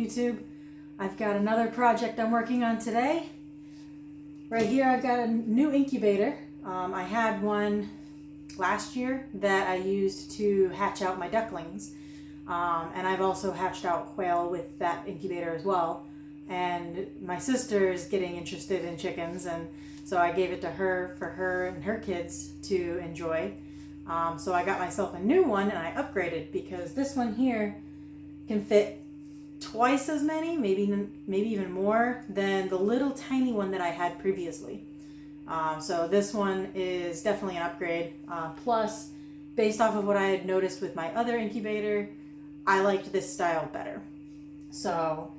YouTube. I've got another project I'm working on today. Right here I've got a new incubator. I had one last year that I used to hatch out my ducklings. And I've also hatched out quail with that incubator as well. And my sister is getting interested in chickens, and so I gave it to her for her and her kids to enjoy. So I got myself a new one and I upgraded because this one here can fit twice as many, maybe even more than the little tiny one that I had previously. So this one is definitely an upgrade. Plus, based off of what I had noticed with my other incubator, I liked this style better. So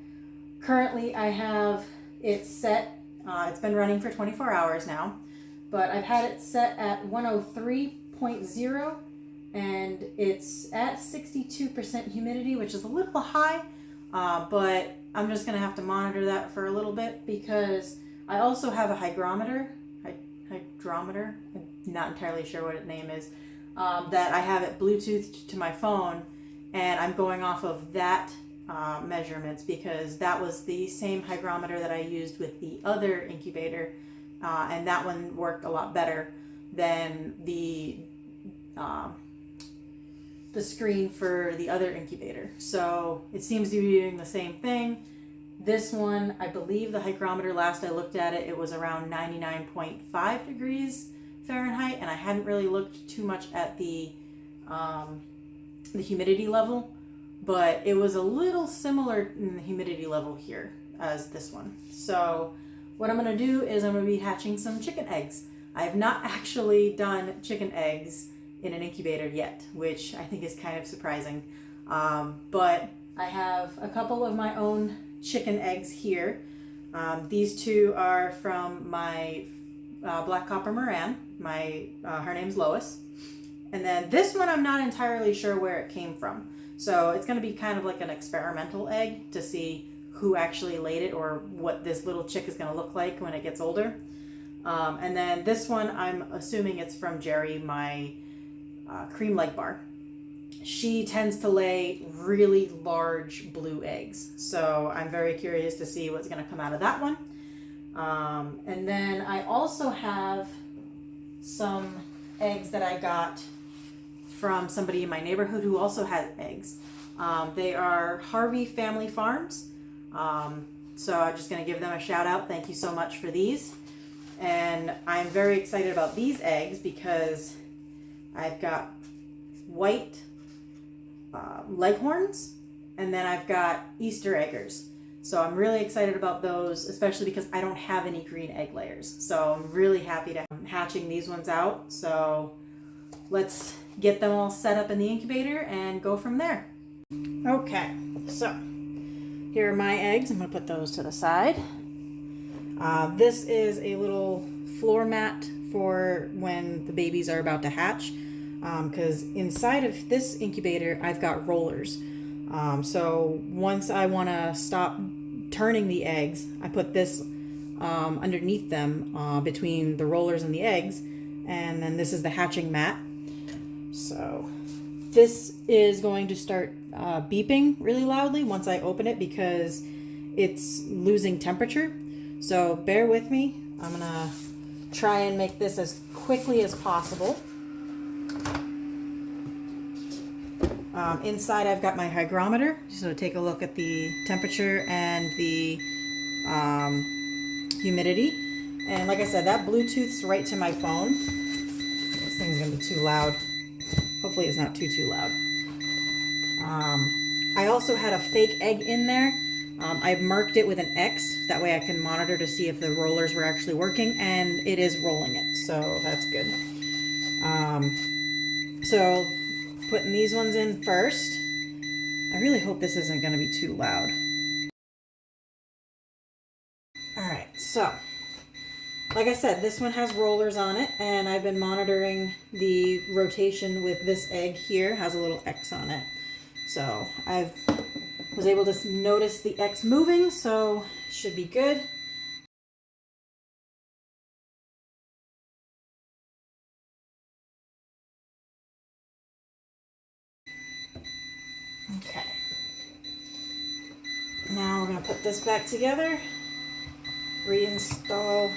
currently I have it set, it's been running for 24 hours now, but I've had it set at 103.0 and it's at 62% humidity, which is a little high, but I'm just gonna have to monitor that for a little bit because I also have a hygrometer, I'm not entirely sure what its name is, that I have it Bluetoothed to my phone, and I'm going off of that measurements because that was the same hygrometer that I used with the other incubator, and that one worked a lot better than the screen for the other incubator. So it seems to be doing the same thing. This one, I believe the hygrometer, last I looked at it, it was around 99.5 degrees Fahrenheit, and I hadn't really looked too much at the humidity level, but it was a little similar in the humidity level here as this one. So what I'm gonna do is I'm gonna be hatching some chicken eggs. I have not actually done chicken eggs in an incubator yet, which I think is kind of surprising. But I have a couple of my own chicken eggs here. These two are from my black copper Moran. Her name's Lois. And then this one, I'm not entirely sure where it came from. So it's going to be kind of like an experimental egg to see who actually laid it or what this little chick is going to look like when it gets older. And then this one, I'm assuming it's from Jerry, my cream leg bar. She tends to lay really large blue eggs. So I'm very curious to see what's going to come out of that one. And then I also have some eggs that I got from somebody in my neighborhood who also has eggs. They are Harvey Family Farms. So I'm just going to give them a shout out. Thank you so much for these. And I'm very excited about these eggs because I've got white leghorns, and then I've got Easter eggers. So I'm really excited about those, especially because I don't have any green egg layers. So I'm really happy to be hatching these ones out. So let's get them all set up in the incubator and go from there. Okay, so here are my eggs. I'm gonna put those to the side. This is a little floor mat for when the babies are about to hatch, because inside of this incubator I've got rollers. So once I want to stop turning the eggs, I put this underneath them, between the rollers and the eggs, and then this is the hatching mat. So this is going to start beeping really loudly once I open it because it's losing temperature. So bear with me. I'm gonna try and make this as quickly as possible. Inside I've got my hygrometer, so take a look at the temperature and the humidity. And like I said, that Bluetooth's right to my phone. This thing's gonna be too loud. Hopefully it's not too loud. I also had a fake egg in there. I've marked it with an X, that way I can monitor to see if the rollers were actually working, and it is rolling it, so that's good. So putting these ones in first. I really hope this isn't going to be too loud. Alright, so like I said, this one has rollers on it, and I've been monitoring the rotation with this egg here. It has a little X on it. So I was able to notice the X moving, so it should be good. Okay. Now we're going to put this back together, reinstall.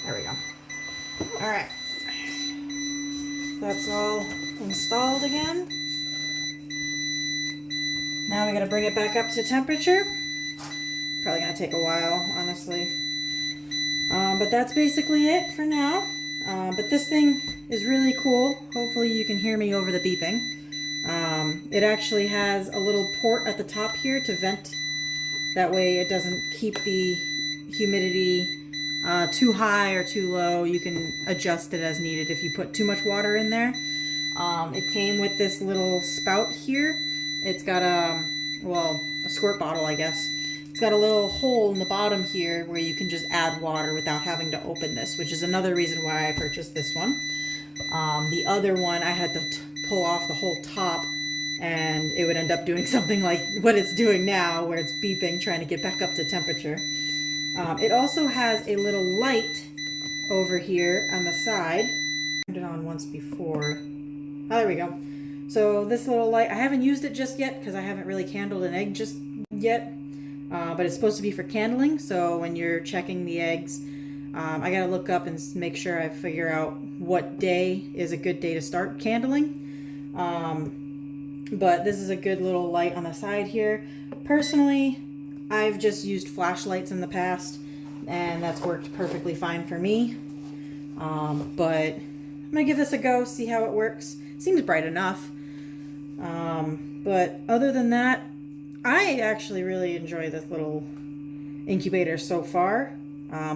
There we go. All right. That's all installed again. Now we got to bring it back up to temperature. Probably going to take a while, honestly. But that's basically it for now. But this thing is really cool. Hopefully you can hear me over the beeping. It actually has a little port at the top here to vent. That way it doesn't keep the humidity too high or too low. You can adjust it as needed if you put too much water in there. It came with this little spout here. It's got a squirt bottle, I guess. It's got a little hole in the bottom here where you can just add water without having to open this, which is another reason why I purchased this one. The other one, I had to pull off the whole top, and it would end up doing something like what it's doing now, where it's beeping, trying to get back up to temperature. It also has a little light over here on the side. I turned it on once before. Oh, there we go. So this little light, I haven't used it just yet because I haven't really candled an egg just yet. But it's supposed to be for candling, so when you're checking the eggs, I gotta look up and make sure I figure out what day is a good day to start candling. But this is a good little light on the side here. Personally, I've just used flashlights in the past, and that's worked perfectly fine for me. But I'm gonna give this a go, see how it works. Seems bright enough. But other than that, I actually really enjoy this little incubator so far.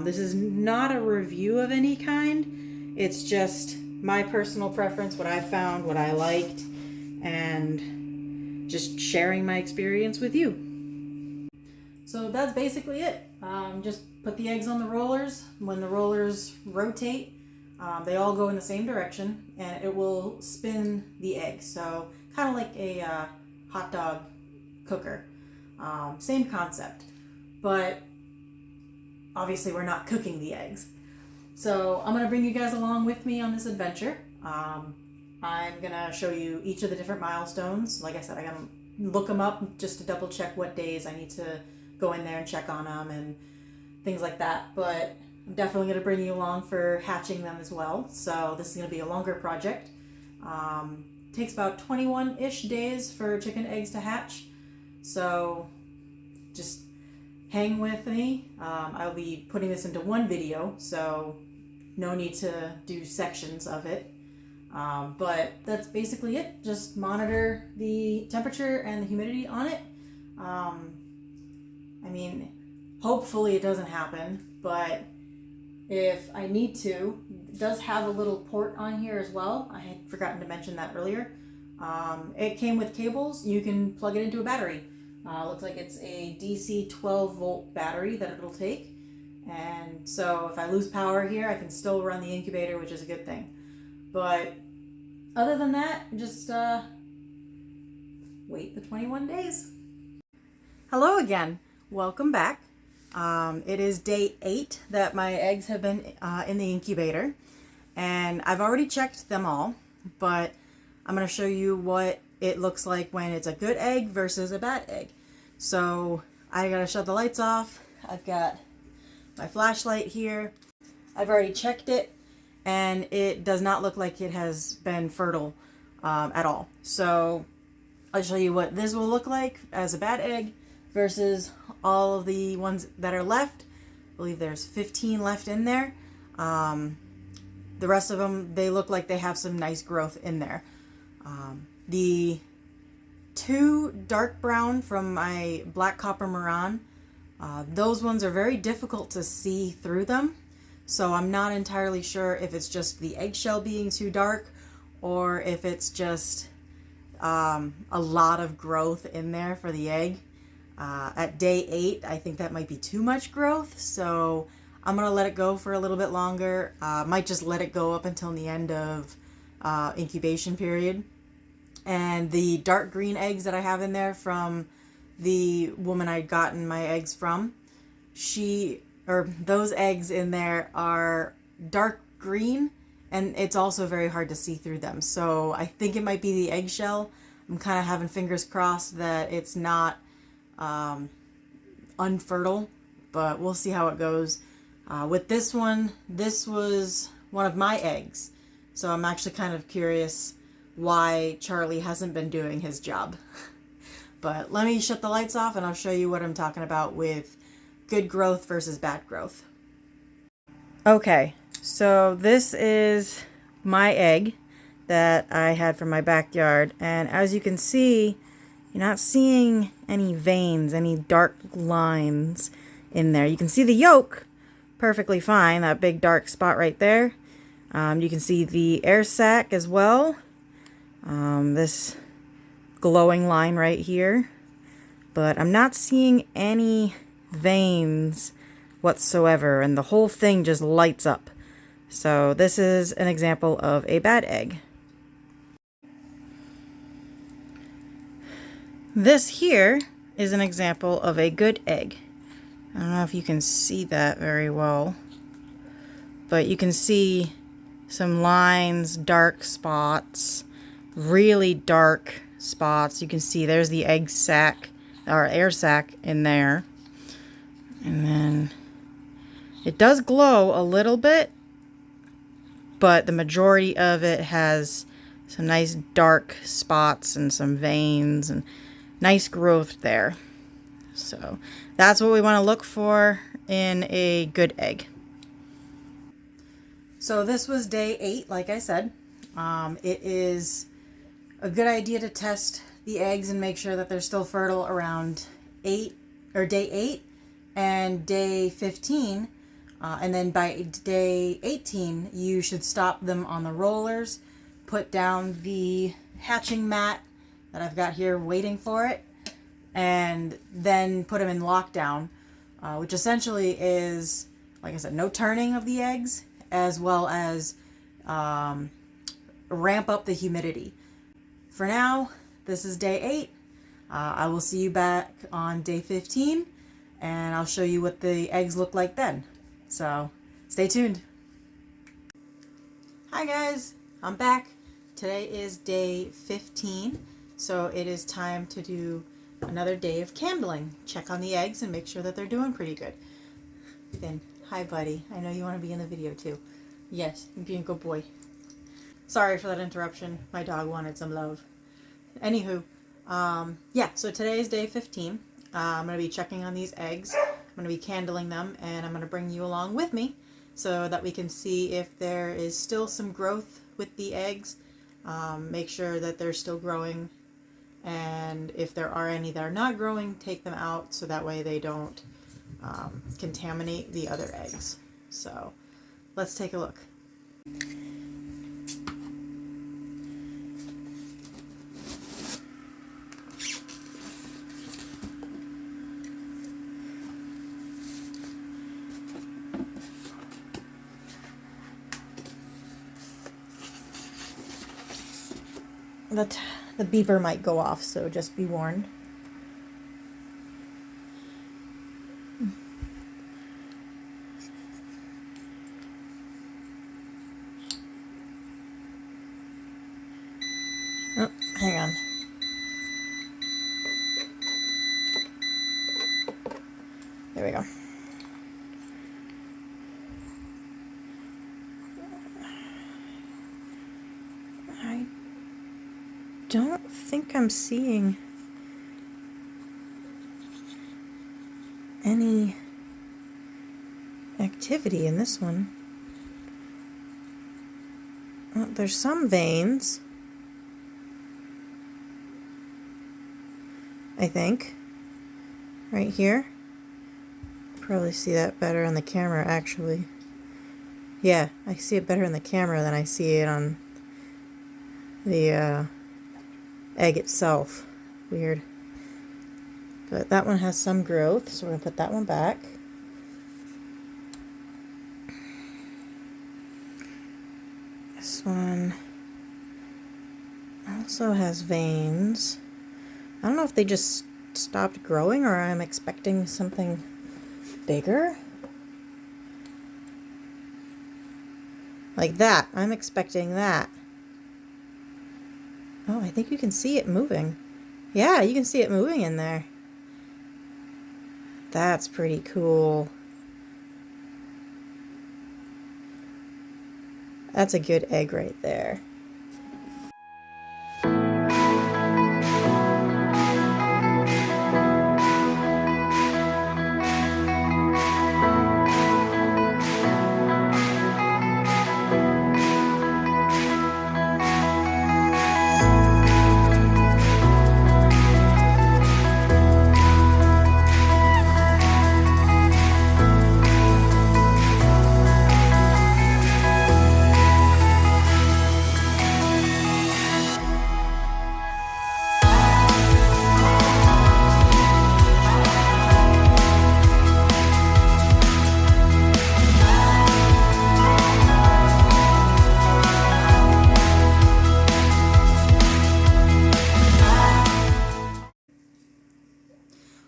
This is not a review of any kind. It's just my personal preference, what I found, what I liked, and just sharing my experience with you. So that's basically it. Just put the eggs on the rollers. When the rollers rotate, they all go in the same direction, and it will spin the eggs. So kind of like a hot dog cooker. Same concept, but obviously we're not cooking the eggs. So I'm going to bring you guys along with me on this adventure. I'm going to show you each of the different milestones. Like I said, I got to look them up just to double check what days I need to go in there and check on them and things like that. But I'm definitely going to bring you along for hatching them as well. So this is going to be a longer project. Takes about 21-ish days for chicken eggs to hatch. So just hang with me. I'll be putting this into one video, so no need to do sections of it. But that's basically it. Just monitor the temperature and the humidity on it. I mean, hopefully it doesn't happen, but if I need to, it does have a little port on here as well. I had forgotten to mention that earlier. It came with cables. You can plug it into a battery. Looks like it's a DC 12 volt battery that it'll take. And so if I lose power here, I can still run the incubator, which is a good thing. But other than that, just wait the 21 days. Hello again. Welcome back. It is day 8 that my eggs have been in the incubator. And I've already checked them all, but I'm going to show you what it looks like when it's a good egg versus a bad egg. So I got to shut the lights off. I've got my flashlight here. I've already checked it, and it does not look like it has been fertile at all. So I'll show you what this will look like as a bad egg versus all of the ones that are left. I believe there's 15 left in there. The rest of them, they look like they have some nice growth in there. The 2 dark brown from my black copper Moran, those ones are very difficult to see through them. So I'm not entirely sure if it's just the eggshell being too dark or if it's just a lot of growth in there for the egg. At day 8, I think that might be too much growth. So I'm going to let it go for a little bit longer. Might just let it go up until the end of incubation period. And the dark green eggs that I have in there from the woman I'd gotten my eggs from, those eggs in there are dark green and it's also very hard to see through them. So I think it might be the eggshell. I'm kind of having fingers crossed that it's not unfertile, but we'll see how it goes. With this one, this was one of my eggs, so I'm actually kind of curious why Charlie hasn't been doing his job. But let me shut the lights off and I'll show you what I'm talking about with good growth versus bad growth. Okay, so this is my egg that I had from my backyard, and as you can see, you're not seeing any veins, any dark lines in there. You can see the yolk perfectly fine, that big dark spot right there. You can see the air sac as well. This glowing line right here. But I'm not seeing any veins whatsoever, and the whole thing just lights up. So this is an example of a bad egg. This here is an example of a good egg. I don't know if you can see that very well, but you can see some lines, dark spots, really dark spots. You can see there's the egg sac or air sac in there. And then it does glow a little bit, but the majority of it has some nice dark spots and some veins and nice growth there. So that's what we want to look for in a good egg. So this was day 8, like I said. It is a good idea to test the eggs and make sure that they're still fertile around day 8 and day 15. And then by day 18, you should stop them on the rollers, put down the hatching mat that I've got here waiting for it, and then put them in lockdown, which essentially is, like I said, no turning of the eggs, as well as ramp up the humidity. For now, this is day 8. I will see you back on day 15, and I'll show you what the eggs look like then. So stay tuned. Hi guys, I'm back. Today is day 15, so it is time to do another day of candling. Check on the eggs and make sure that they're doing pretty good. Finn, hi buddy. I know you want to be in the video too. Yes, you're being a good boy. Sorry for that interruption. My dog wanted some love. Anywho, yeah, so today is day 15. I'm going to be checking on these eggs. I'm going to be candling them, and I'm going to bring you along with me so that we can see if there is still some growth with the eggs. Make sure that they're still growing, and if there are any that are not growing, take them out so that way they don't contaminate the other eggs. So let's take a look. The beeper might go off, so just be warned. Oh, hang on. There we go. I don't think I'm seeing any activity in this one. Well, there's some veins, I think, right here. Probably see that better on the camera, actually. Yeah, I see it better in the camera than I see it on the egg itself. Weird. But that one has some growth, so we're going to put that one back. This one also has veins. I don't know if they just stopped growing or I'm expecting something bigger. Like that. I'm expecting that. Oh, I think you can see it moving. Yeah, you can see it moving in there. That's pretty cool. That's a good egg right there.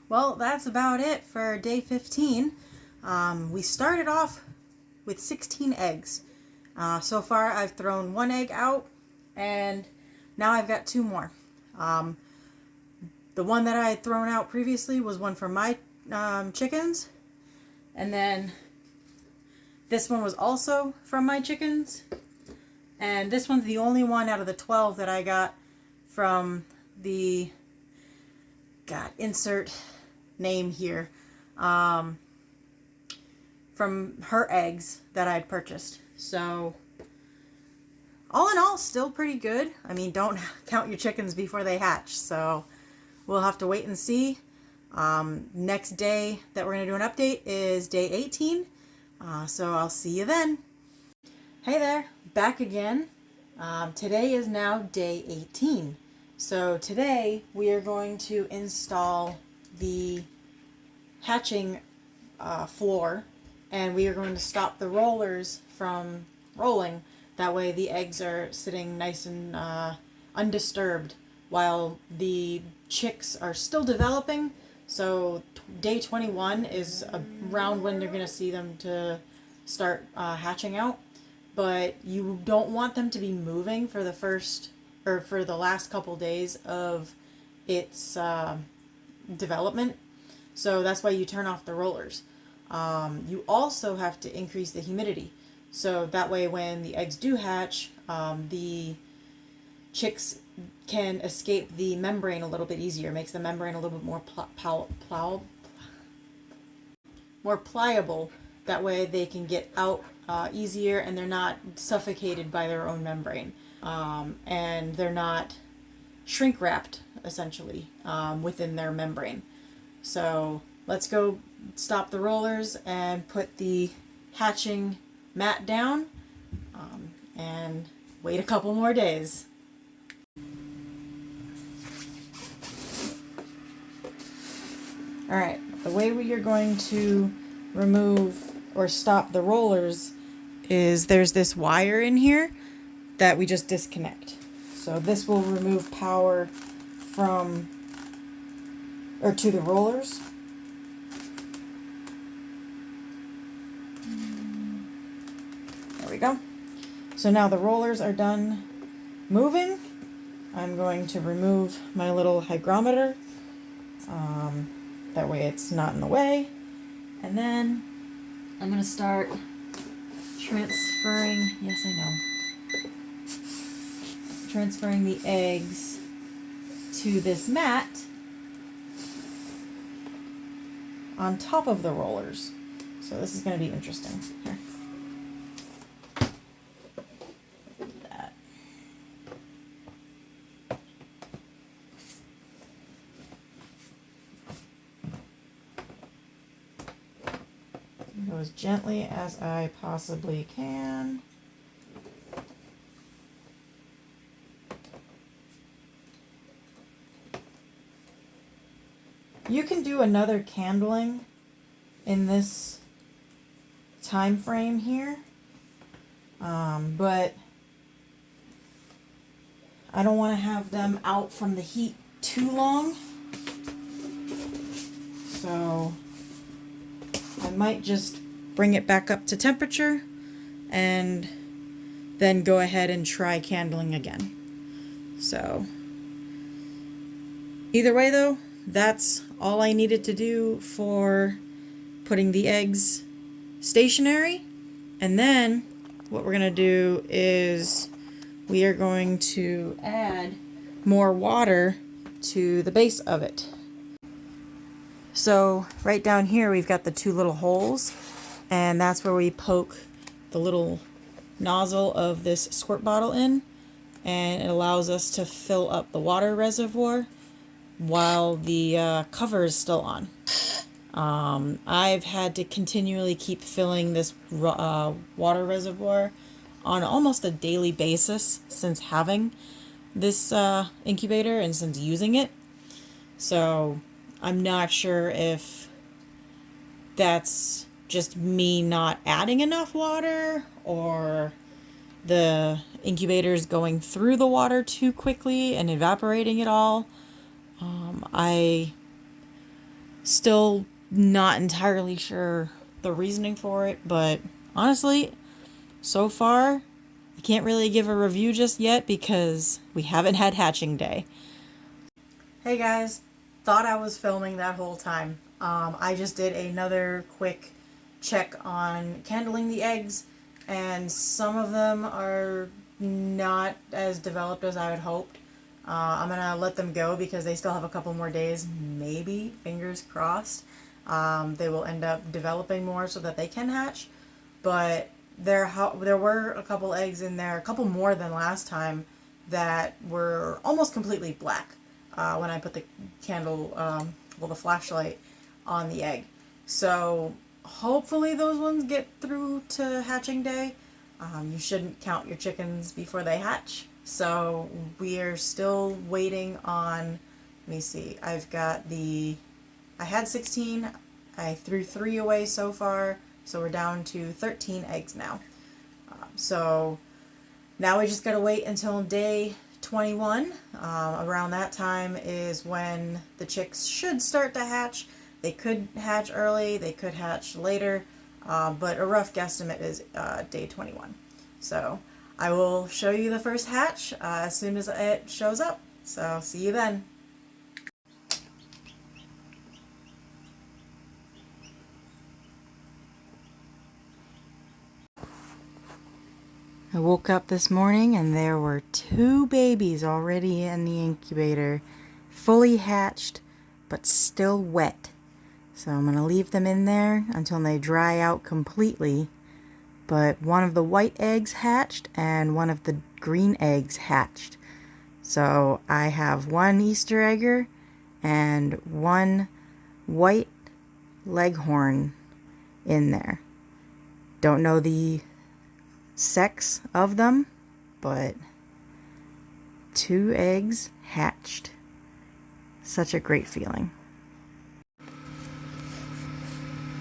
Well, that's about it for day 15. We started off with 16 eggs. So far, I've thrown 1 egg out, and now I've got 2 more. The one that I had thrown out previously was one for my chickens, and then this one was also from my chickens, and this one's the only one out of the 12 that I got from the, insert name here, from her eggs that I had purchased. So all in all, still pretty good. I mean, don't count your chickens before they hatch, so we'll have to wait and see. Next day that we're going to do an update is day 18, so I'll see you then. Hey there, back again. Today is now day 18. So today we are going to install the hatching floor, and we are going to stop the rollers from rolling. That way the eggs are sitting nice and undisturbed while the chicks are still developing. So day 21 is around when you're going to see them to start hatching out. But you don't want them to be moving for the first, or for the last couple days of its development. So that's why you turn off the rollers. You also have to increase the humidity. So that way when the eggs do hatch, the chicks can escape the membrane a little bit easier. It makes the membrane a little bit more more pliable. That way they can get out easier, and they're not suffocated by their own membrane. And they're not shrink wrapped, essentially, within their membrane. So let's go stop the rollers and put the hatching mat down, and wait a couple more days. Alright, the way we are going to remove or stop the rollers is there's this wire in here that we just disconnect. So this will remove power from, or to the rollers. There we go. So now the rollers are done moving. I'm going to remove my little hygrometer. That way it's not in the way. And then I'm going to start transferring, yes I know, transferring the eggs to this mat on top of the rollers. So this is going to be interesting. Here. That. Go as gently as I possibly can. You can do another candling in this time frame here, but I don't want to have them out from the heat too long, so I might just bring it back up to temperature and then go ahead and try candling again. So either way though, that's all I needed to do for putting the eggs stationary. And then what we're going to do is we are going to add more water to the base of it. So right down here we've got the 2 little holes, and that's where we poke the little nozzle of this squirt bottle in, and it allows us to fill up the water reservoir while the cover is still on. I've had to continually keep filling this water reservoir on almost a daily basis since having this incubator and since using it. So I'm not sure if that's just me not adding enough water, or the incubator's going through the water too quickly and evaporating it all. I still not entirely sure the reasoning for it, but honestly, so far, I can't really give a review just yet because we haven't had hatching day. Hey guys, thought I was filming that whole time. I just did another quick check on candling the eggs, and some of them are not as developed as I had hoped. I'm gonna let them go because they still have a couple more days, maybe, fingers crossed. They will end up developing more so that they can hatch, but there were a couple eggs in there, a couple more than last time, that were almost completely black when I put the candle, the flashlight on the egg. So hopefully those ones get through to hatching day. You shouldn't count your chickens before they hatch. So we are still waiting on, let me see, I had 16, I threw 3 away so far, so we're down to 13 eggs now. So now we just gotta wait until day 21. Around that time is when the chicks should start to hatch. They could hatch early, they could hatch later, but a rough guesstimate is day 21. So I will show you the first hatch as soon as it shows up. So see you then. I woke up this morning and there were 2 babies already in the incubator, fully hatched but still wet. So I'm going to leave them in there until they dry out completely. But one of the white eggs hatched and one of the green eggs hatched. So I have 1 Easter egger and 1 white leghorn in there. Don't know the sex of them, but 2 eggs hatched. Such a great feeling.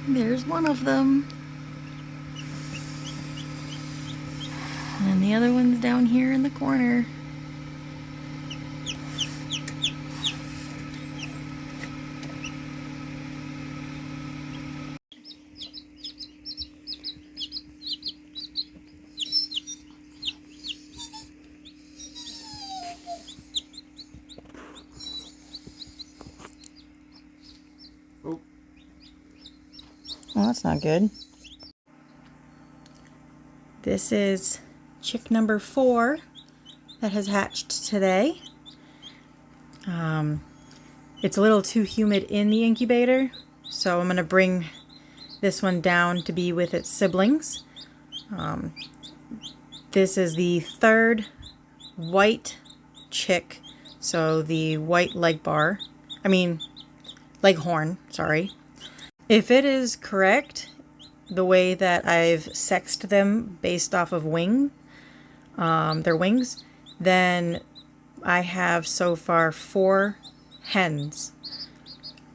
There's one of them. And the other one's down here in the corner. Oh. Well, that's not good. This is chick number 4 that has hatched today. It's a little too humid in the incubator, so I'm going to bring this one down to be with its siblings. This is the 3rd white chick, so the white leghorn, sorry. If it is correct, the way that I've sexed them based off of their wings, then I have so far 4 hens.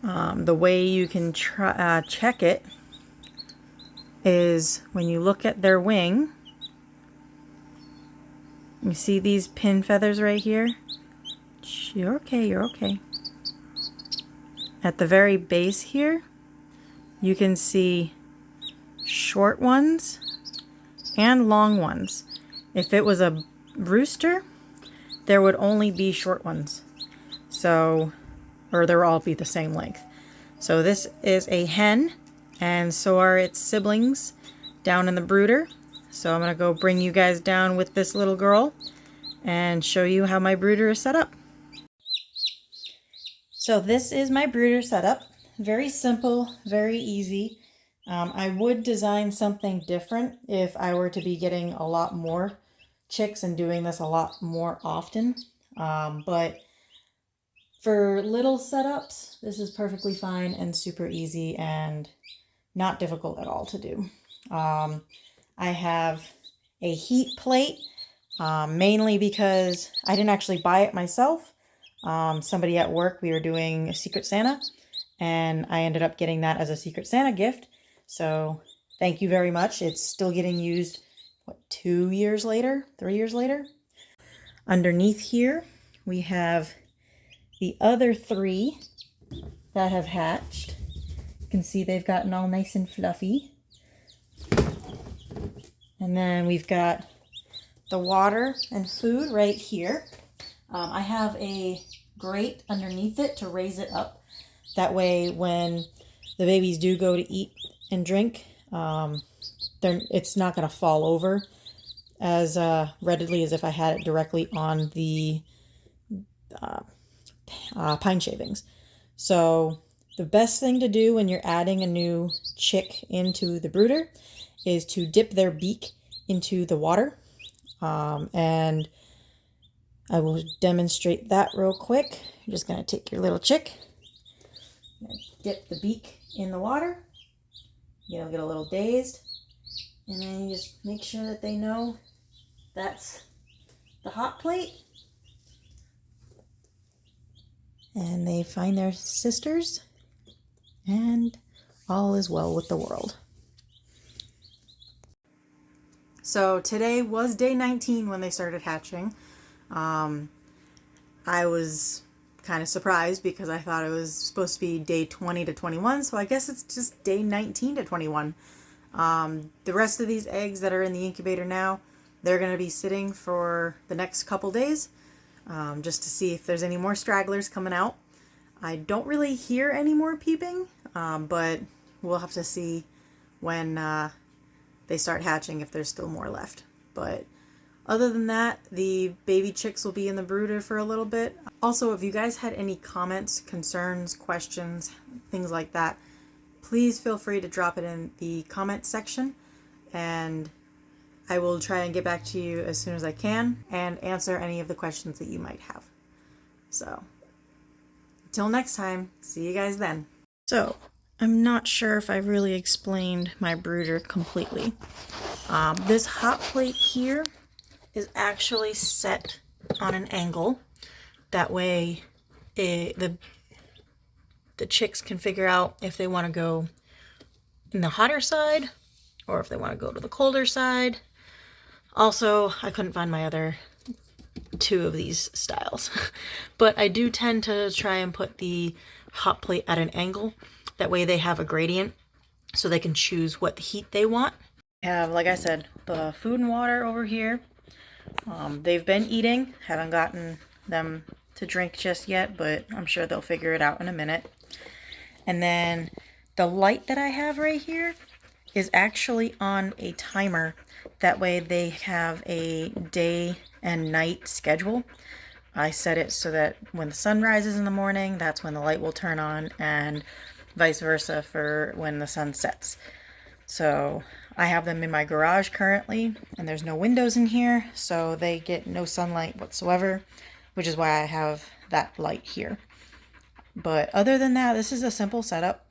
The way you can check it is when you look at their wing. You see these pin feathers right here? You're okay, you're okay. At the very base here, you can see short ones and long ones. If it was a rooster, there would only be short ones. So, or they'll all be the same length. So this is a hen, and so are its siblings down in the brooder. So I'm going to go bring you guys down with this little girl and show you how my brooder is set up. So this is my brooder setup. Very simple, very easy. I would design something different if I were to be getting a lot more chicks and doing this a lot more often. But for little setups, this is perfectly fine and super easy and not difficult at all to do. I have a heat plate, mainly because I didn't actually buy it myself. Somebody at work, we were doing a Secret Santa, and I ended up getting that as a Secret Santa gift. So thank you very much. It's still getting used, what, 2 years later, 3 years later? Underneath here, we have the other 3 that have hatched. You can see they've gotten all nice and fluffy. And then we've got the water and food right here. I have a grate underneath it to raise it up. That way when the babies do go to eat and drink, it's not going to fall over as readily as if I had it directly on the pine shavings. So the best thing to do when you're adding a new chick into the brooder is to dip their beak into the water. And I will demonstrate that real quick. You're just going to take your little chick, dip the beak in the water. You'll get a little dazed, and then you just make sure that they know that's the hot plate. And they find their sisters, and all is well with the world. So today was day 19 when they started hatching. I was kind of surprised because I thought it was supposed to be day 20 to 21, so I guess it's just day 19 to 21. The rest of these eggs that are in the incubator now, they're going to be sitting for the next couple days, just to see if there's any more stragglers coming out. I don't really hear any more peeping, but we'll have to see when they start hatching if there's still more left. But other than that, the baby chicks will be in the brooder for a little bit. Also, if you guys had any comments, concerns, questions, things like that, please feel free to drop it in the comment section, and I will try and get back to you as soon as I can and answer any of the questions that you might have. So, until next time, see you guys then. So, I'm not sure if I've really explained my brooder completely. This hot plate here is actually set on an angle. That way the chicks can figure out if they want to go in the hotter side or if they want to go to the colder side. Also, I couldn't find my other 2 of these styles. But I do tend to try and put the hot plate at an angle. That way they have a gradient so they can choose what heat they want. I have, like I said, the food and water over here. They've been eating. Haven't gotten them to drink just yet, but I'm sure they'll figure it out in a minute. And then the light that I have right here is actually on a timer. That way they have a day and night schedule. I set it so that when the sun rises in the morning, that's when the light will turn on, and vice versa for when the sun sets. So I have them in my garage currently, and there's no windows in here, so they get no sunlight whatsoever, which is why I have that light here. But other than that, this is a simple setup.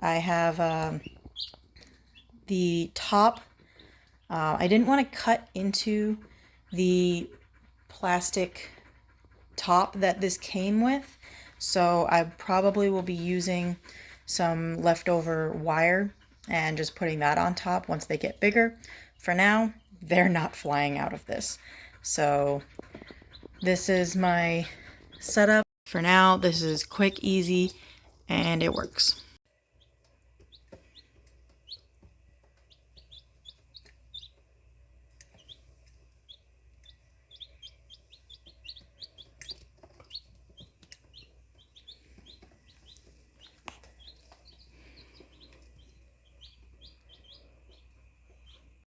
I have the top. I didn't want to cut into the plastic top that this came with, so I probably will be using some leftover wire and just putting that on top once they get bigger. For now, they're not flying out of this. So this is my setup. For now, this is quick, easy, and it works.